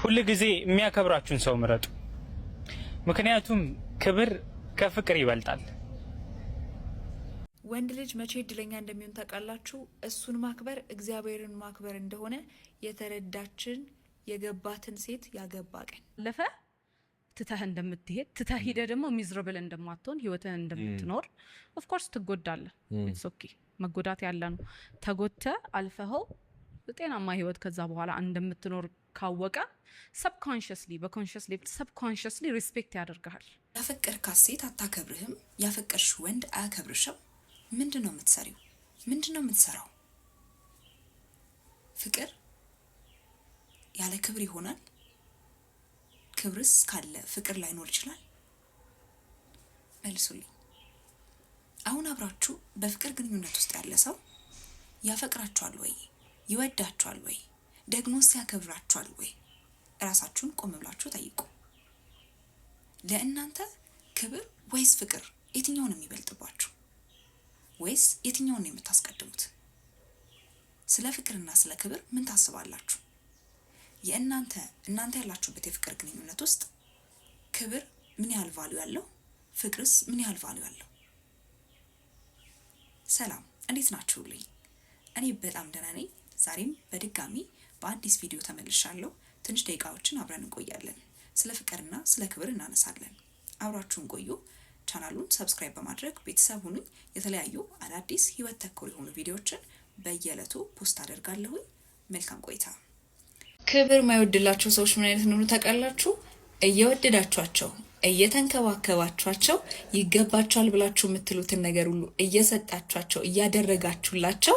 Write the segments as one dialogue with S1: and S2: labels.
S1: ሁሉ ጊዜ የሚያከብራችሁን ሰው ምረጡ። ምክንያቱም ክብር ከፍቅር ይበልጣል።
S2: ወንድ ልጅ መቼ እድለኛ እንደሚሆን ታውቃላችሁ? እሱን ማክበር እግዚአብሔርን ማክበር እንደሆነ የተረዳችን የገባትን ሴት ያገባ ቀን
S3: ለፈ ትተህ እንደምትሄድ ትተህ ሄደ ደግሞ ሚዝረብል እንደማትሆን ህይወትህን እንደምትኖር ኦፍ ኮርስ ትጎዳለህ። ኢትስ ኦኬ መጎዳት ያለ ነው። ተጎተ አልፈኸው ጤናማ ህይወት ከዛ በኋላ እንደምትኖር ካወቀ ሰብኮንሺየስሊ በኮንሺየስ ሌቭል ሰብኮንሺየስሊ ሪስፔክት ያደርጋል።
S2: ያፈቀርካት ሴት አታከብርህም፣ ያፈቀርሽ ወንድ አያከብርሽም። ምንድነው የምትሰሪው? ምንድነው የምትሰራው? ፍቅር ያለ ክብር ይሆናል? ክብርስ ካለ ፍቅር ላይኖር ይችላል? መልሱልኝ። አሁን አብራችሁ በፍቅር ግንኙነት ውስጥ ያለ ሰው ያፈቅራችኋል ወይ? ይወዳችኋል ወይ? ደግሞስ ያከብራችኋል ወይ? ራሳችሁን ቆም ብላችሁ ጠይቁ። ለእናንተ ክብር ወይስ ፍቅር የትኛው ነው የሚበልጥባችሁ? ወይስ የትኛውን ነው የምታስቀድሙት? ስለ ፍቅርና ስለ ክብር ምን ታስባላችሁ? እናንተ ያላችሁበት የፍቅር ግንኙነት ውስጥ ክብር ምን ያህል ቫልዩ ያለው፣ ፍቅርስ ምን ያህል ቫልዩ ያለው? ሰላም፣ እንዴት ናችሁልኝ? እኔ በጣም ደህና ነኝ። ዛሬም በድጋሚ በአዲስ ቪዲዮ ተመልሻለሁ። ትንሽ ደቂቃዎችን አብረን እንቆያለን። ስለ ፍቅርና ስለ ክብር እናነሳለን። አብራችሁን ቆዩ። ቻናሉን ሰብስክራይብ በማድረግ ቤተሰብ ሁኑ። የተለያዩ አዳዲስ ህይወት ተኮር የሆኑ ቪዲዮዎችን በየዕለቱ ፖስት አደርጋለሁ። መልካም ቆይታ። ክብር የማይወድላቸው ሰዎች ምን አይነት እንደሆኑ ታውቃላችሁ? እየወደዳችኋቸው እየተንከባከባችኋቸው ይገባቸዋል ብላችሁ የምትሉትን ነገር ሁሉ እየሰጣችኋቸው እያደረጋችሁላቸው፣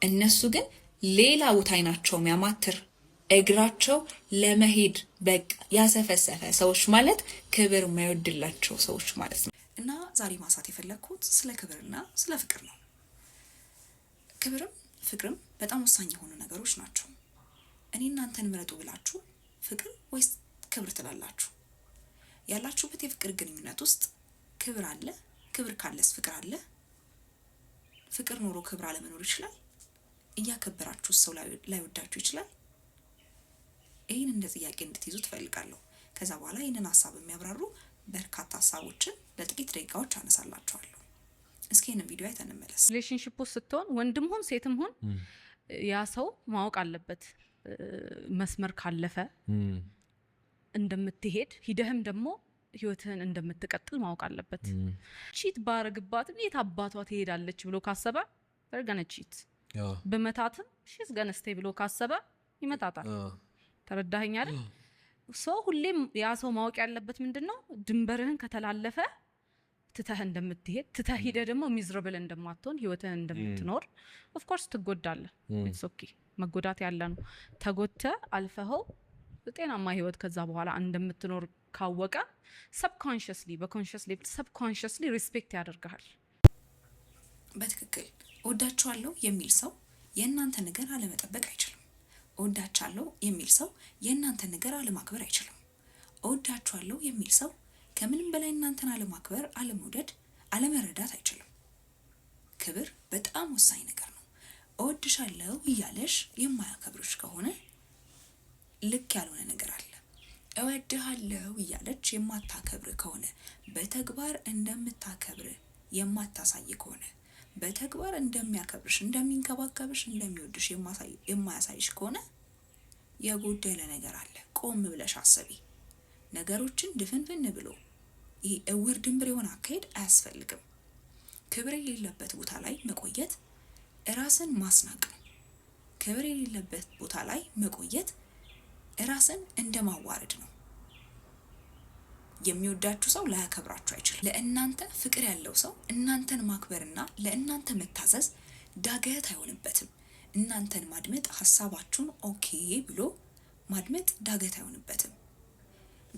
S2: እነሱ ግን ሌላ ቦታ አይናቸው የሚያማትር እግራቸው ለመሄድ በቃ ያሰፈሰፈ ሰዎች ማለት ክብር የማይወድላቸው ሰዎች ማለት ነው። እና ዛሬ ማሳት የፈለኩት ስለ ክብርና ስለ ፍቅር ነው። ክብርም ፍቅርም በጣም ወሳኝ የሆኑ ነገሮች ናቸው። እኔ እናንተን ምረጡ ብላችሁ ፍቅር ወይስ ክብር ትላላችሁ? ያላችሁበት የፍቅር ግንኙነት ውስጥ ክብር አለ? ክብር ካለስ ፍቅር አለ? ፍቅር ኖሮ ክብር አለመኖር ይችላል? እያከበራችሁ ሰው ላይወዳችሁ ይችላል? ይህን እንደ ጥያቄ እንድትይዙ ትፈልጋለሁ። ከዛ በኋላ ይህንን ሀሳብ የሚያብራሩ በርካታ ሀሳቦችን ለጥቂት ደቂቃዎች አነሳላችኋለሁ። እስኪ ይህንን ቪዲዮ አይተን እንመለስ።
S3: ሪሌሽንሺፕ ውስጥ ስትሆን ወንድም ሁን ሴትም ሁን ያ ሰው ማወቅ አለበት መስመር ካለፈ እንደምትሄድ ሂደህም ደግሞ ህይወትህን እንደምትቀጥል ማወቅ አለበት። ቺት ባረግባትም የት አባቷ ትሄዳለች ብሎ ካሰበ በርገነ ቺት በመታትም ሺስ ገነስቴ ብሎ ካሰበ ይመጣታል። ተረዳኸኝ አይደል? ሰው ሁሌም ያ ሰው ማወቅ ያለበት ምንድነው ድንበርህን ከተላለፈ ትተህ እንደምትሄድ ትተህ ሄደ ደግሞ ሚዝረብል እንደማትሆን ህይወትህን እንደምትኖር ኦፍ ኮርስ ትጎዳለህ። ኢትስ ኦኬ መጎዳት ያለ ነው። ተጎተ አልፈኸው ጤናማ ህይወት ከዛ በኋላ እንደምትኖር ካወቀ ሰብኮንሺየስሊ በኮንሺየስ ሌቭል ሰብኮንሺየስሊ ሪስፔክት ያደርጋል።
S2: በትክክል እወዳችኋለሁ የሚል ሰው የእናንተ ነገር አለመጠበቅ አይችልም። እወዳችኋለሁ የሚል ሰው የእናንተ ነገር አለማክበር አይችልም። እወዳችኋለሁ የሚል ሰው ከምንም በላይ እናንተን አለማክበር፣ አለመውደድ፣ አለመረዳት አይችልም። ክብር በጣም ወሳኝ ነገር ነው። እወድሻለሁ እያለሽ የማያከብርሽ ከሆነ ልክ ያልሆነ ነገር አለ። እወድሃለሁ እያለች የማታከብር ከሆነ በተግባር እንደምታከብር የማታሳይ ከሆነ በተግባር እንደሚያከብርሽ፣ እንደሚንከባከብሽ፣ እንደሚወድሽ የማያሳይሽ ከሆነ የጎደለ ነገር አለ። ቆም ብለሽ አስቢ። ነገሮችን ድፍንፍን ብሎ ይሄ እውር ድንብር የሆነ አካሄድ አያስፈልግም። ክብር የሌለበት ቦታ ላይ መቆየት ራስን ማስናቅ ነው። ክብር የሌለበት ቦታ ላይ መቆየት ራስን እንደማዋረድ ነው። የሚወዳችሁ ሰው ላያከብራችሁ አይችልም። ለእናንተ ፍቅር ያለው ሰው እናንተን ማክበርና ለእናንተ መታዘዝ ዳገት አይሆንበትም። እናንተን ማድመጥ፣ ሀሳባችሁን ኦኬ ብሎ ማድመጥ ዳገት አይሆንበትም።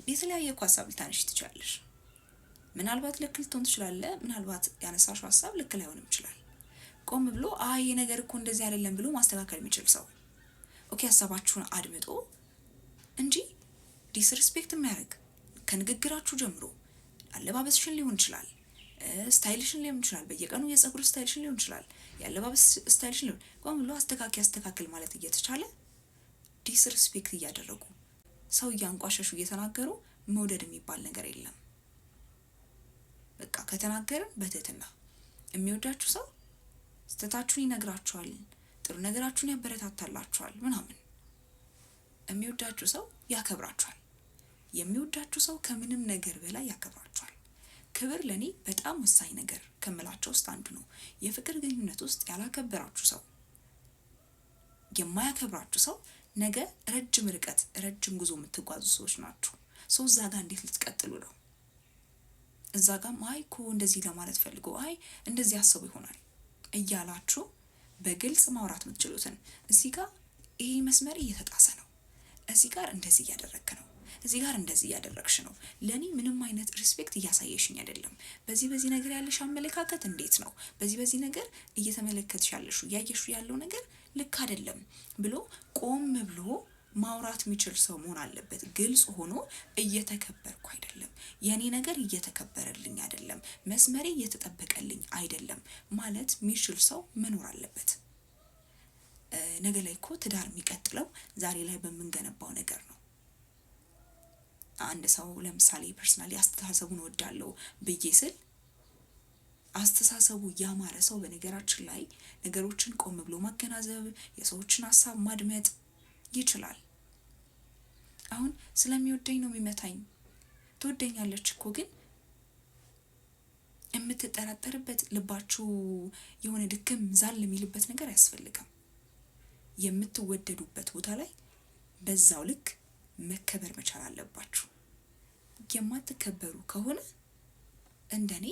S2: የተለያየ ሀሳብ ልታነሺ ትችላለሽ። ምናልባት ልክ ልትሆን ትችላለህ። ምናልባት ያነሳሽው ሀሳብ ልክ ላይሆንም ይችላል። ቆም ብሎ አይ ነገር እኮ እንደዚህ አይደለም ብሎ ማስተካከል የሚችል ሰው ኦኬ ሀሳባችሁን አድምጦ እንጂ ዲስሪስፔክት የሚያደርግ ከንግግራችሁ ጀምሮ አለባበስሽን ሊሆን ይችላል፣ ስታይልሽን ሊሆን ይችላል፣ በየቀኑ የፀጉር ስታይልሽን ሊሆን ይችላል፣ ያለባበስ ስታይልሽን ሊሆን ቆም ብሎ አስተካክል ማለት እየተቻለ ዲስሪስፔክት እያደረጉ ሰው ያንቋሸሹ እየተናገሩ መውደድ የሚባል ነገር የለም። በቃ ከተናገርን በትህትና የሚወዳችሁ ሰው ስተታችሁን ይነግራችኋል፣ ጥሩ ነገራችሁን ያበረታታላችኋል ምናምን። የሚወዳችሁ ሰው ያከብራችኋል። የሚወዳችሁ ሰው ከምንም ነገር በላይ ያከብራችኋል። ክብር ለኔ በጣም ወሳኝ ነገር ከምላቸው ውስጥ አንዱ ነው። የፍቅር ግንኙነት ውስጥ ያላከበራችሁ ሰው፣ የማያከብራችሁ ሰው ነገ ረጅም ርቀት ረጅም ጉዞ የምትጓዙ ሰዎች ናችሁ። ሰው እዛ ጋር እንዴት ልትቀጥሉ ነው? እዛ ጋር አይ እኮ እንደዚህ ለማለት ፈልጎ አይ እንደዚህ አስቡ ይሆናል እያላችሁ በግልጽ ማውራት የምትችሉትን እዚህ ጋር ይሄ መስመር እየተጣሰ ነው፣ እዚህ ጋር እንደዚህ እያደረግክ ነው፣ እዚህ ጋር እንደዚህ እያደረግሽ ነው፣ ለኔ ምንም አይነት ሪስፔክት እያሳየሽኝ አይደለም፣ በዚህ ነገር ያለሽ አመለካከት እንዴት ነው፣ በዚህ ነገር እየተመለከትሽ ያለሽ እያየሽ ያለው ነገር ልክ አይደለም ብሎ ቆም ብሎ ማውራት የሚችል ሰው መሆን አለበት። ግልጽ ሆኖ እየተከበርኩ አይደለም፣ የኔ ነገር እየተከበረልኝ አይደለም፣ መስመሬ እየተጠበቀልኝ አይደለም ማለት የሚችል ሰው መኖር አለበት። ነገ ላይ እኮ ትዳር የሚቀጥለው ዛሬ ላይ በምንገነባው ነገር ነው። አንድ ሰው ለምሳሌ ፐርሰናሊ አስተሳሰቡን ወዳለው ብዬ ስል አስተሳሰቡ ያማረ ሰው በነገራችን ላይ ነገሮችን ቆም ብሎ ማገናዘብ፣ የሰዎችን ሀሳብ ማድመጥ ይችላል። አሁን ስለሚወደኝ ነው የሚመታኝ፣ ትወደኛለች እኮ ግን የምትጠራጠርበት ልባችሁ የሆነ ድክም ዛል የሚልበት ነገር አያስፈልግም። የምትወደዱበት ቦታ ላይ በዛው ልክ መከበር መቻል አለባችሁ። የማትከበሩ ከሆነ እንደኔ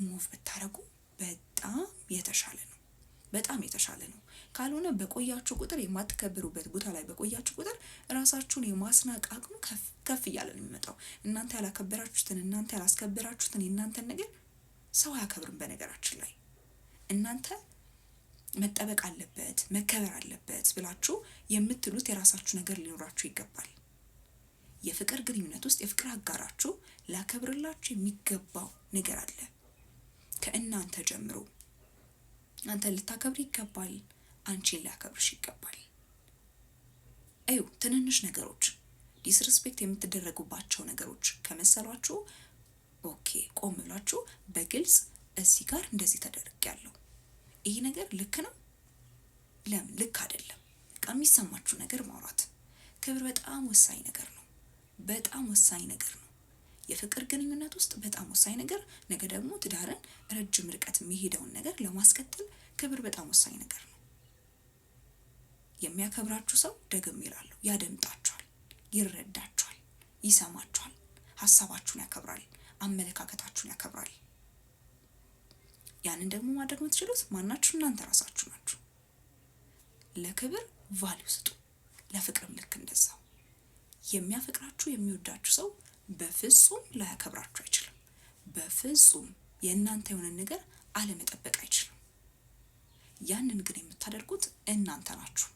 S2: ሙቭ ብታረጉ በጣም የተሻለ ነው፣ በጣም የተሻለ ነው። ካልሆነ በቆያችሁ ቁጥር የማትከበሩበት ቦታ ላይ በቆያችሁ ቁጥር ራሳችሁን የማስናቅ አቅሙ ከፍ እያለ ነው የሚመጣው። እናንተ ያላከበራችሁትን፣ እናንተ ያላስከበራችሁትን የእናንተን ነገር ሰው አያከብርም። በነገራችን ላይ እናንተ መጠበቅ አለበት መከበር አለበት ብላችሁ የምትሉት የራሳችሁ ነገር ሊኖራችሁ ይገባል። የፍቅር ግንኙነት ውስጥ የፍቅር አጋራችሁ ላከብርላችሁ የሚገባው ነገር አለ። ከእናንተ ጀምሮ አንተ ልታከብር ይገባል፣ አንቺን ሊያከብርሽ ይገባል። እዩ ትንንሽ ነገሮች ዲስሪስፔክት የምትደረጉባቸው ነገሮች ከመሰሏችሁ ኦኬ ቆም ብላችሁ በግልጽ እዚህ ጋር እንደዚህ ተደርጊያለሁ፣ ይሄ ነገር ልክ ነው፣ ለምን ልክ አይደለም፣ በቃ የሚሰማችሁ ነገር ማውራት። ክብር በጣም ወሳኝ ነገር ነው፣ በጣም ወሳኝ ነገር ነው። የፍቅር ግንኙነት ውስጥ በጣም ወሳኝ ነገር፣ ነገ ደግሞ ትዳርን ረጅም ርቀት የሚሄደውን ነገር ለማስቀጠል ክብር በጣም ወሳኝ ነገር ነው። የሚያከብራችሁ ሰው ደግም ይላሉ ያደምጣችኋል፣ ይረዳችኋል፣ ይሰማችኋል፣ ሀሳባችሁን ያከብራል፣ አመለካከታችሁን ያከብራል። ያንን ደግሞ ማድረግ የምትችሉት ማናችሁ እናንተ ራሳችሁ ናችሁ። ለክብር ቫልዩ ስጡ፣ ለፍቅርም ልክ እንደዛው። የሚያፈቅራችሁ የሚወዳችሁ ሰው በፍጹም ላያከብራችሁ አይችልም። በፍጹም የእናንተ የሆነ ነገር አለመጠበቅ አይችልም። ያንን ግን የምታደርጉት እናንተ ናችሁ።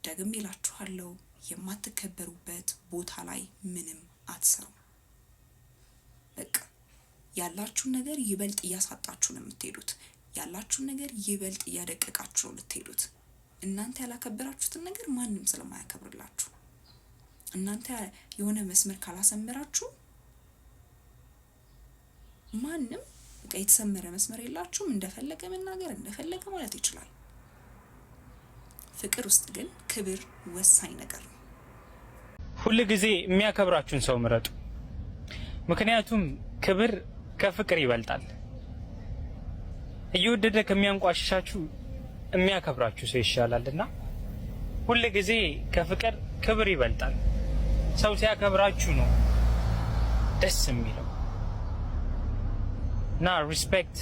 S2: ደግሜ እላችኋለሁ የማትከበሩበት ቦታ ላይ ምንም አትሰሩም። በቃ ያላችሁን ነገር ይበልጥ እያሳጣችሁ ነው የምትሄዱት። ያላችሁን ነገር ይበልጥ እያደቀቃችሁ ነው የምትሄዱት። እናንተ ያላከበራችሁትን ነገር ማንም ስለማያከብርላችሁ፣ እናንተ የሆነ መስመር ካላሰመራችሁ ማንም በቃ የተሰመረ መስመር የላችሁም፣ እንደፈለገ መናገር እንደፈለገ ማለት ይችላል። ፍቅር ውስጥ ግን ክብር ወሳኝ ነገር ነው።
S1: ሁል ጊዜ የሚያከብራችሁን ሰው ምረጡ። ምክንያቱም ክብር ከፍቅር ይበልጣል። እየወደደ ከሚያንቋሽሻችሁ የሚያከብራችሁ ሰው ይሻላልና ሁል ጊዜ ከፍቅር ክብር ይበልጣል። ሰው ሲያከብራችሁ ነው ደስ የሚለው እና ሪስፔክት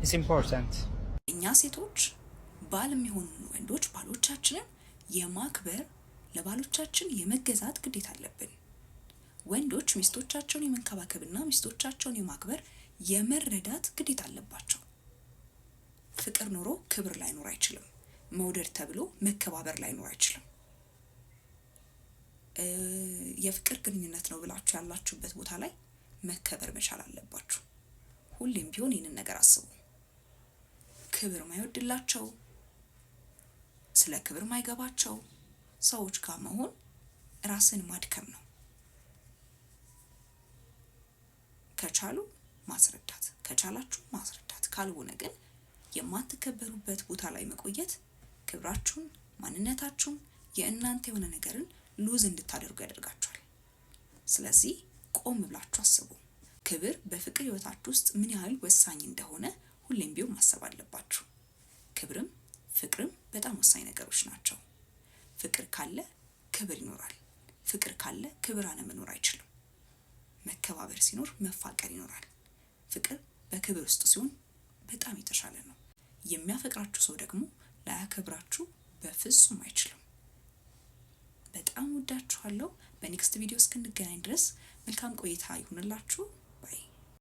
S1: ኢዝ ኢምፖርታንት።
S2: እኛ ሴቶች ባል የሚሆኑ ወንዶች ባሎቻችንን የማክበር ለባሎቻችን የመገዛት ግዴታ አለብን። ወንዶች ሚስቶቻቸውን የመንከባከብና ሚስቶቻቸውን የማክበር የመረዳት ግዴታ አለባቸው። ፍቅር ኖሮ ክብር ላይኖር አይችልም። መውደድ ተብሎ መከባበር ላይኖር አይችልም። የፍቅር ግንኙነት ነው ብላችሁ ያላችሁበት ቦታ ላይ መከበር መቻል አለባችሁ። ሁሌም ቢሆን ይህንን ነገር አስቡ። ክብር ማይወድላቸው ስለ ክብር ማይገባቸው ሰዎች ጋር መሆን ራስን ማድከም ነው። ከቻሉ ማስረዳት፣ ከቻላችሁ ማስረዳት፣ ካልሆነ ግን የማትከበሩበት ቦታ ላይ መቆየት ክብራችሁን፣ ማንነታችሁን፣ የእናንተ የሆነ ነገርን ሉዝ እንድታደርጉ ያደርጋችኋል። ስለዚህ ቆም ብላችሁ አስቡ። ክብር በፍቅር ህይወታችሁ ውስጥ ምን ያህል ወሳኝ እንደሆነ ሁሌም ቢሆን ማሰብ አለባችሁ። ክብርም ፍቅርም በጣም ወሳኝ ነገሮች ናቸው። ፍቅር ካለ ክብር ይኖራል። ፍቅር ካለ ክብር አለመኖር አይችልም። መከባበር ሲኖር መፋቀር ይኖራል። ፍቅር በክብር ውስጥ ሲሆን በጣም የተሻለ ነው። የሚያፈቅራችሁ ሰው ደግሞ ላያከብራችሁ በፍጹም አይችልም። በጣም ወዳችኋለሁ። በኔክስት ቪዲዮ እስክንገናኝ ድረስ መልካም ቆይታ ይሁንላችሁ።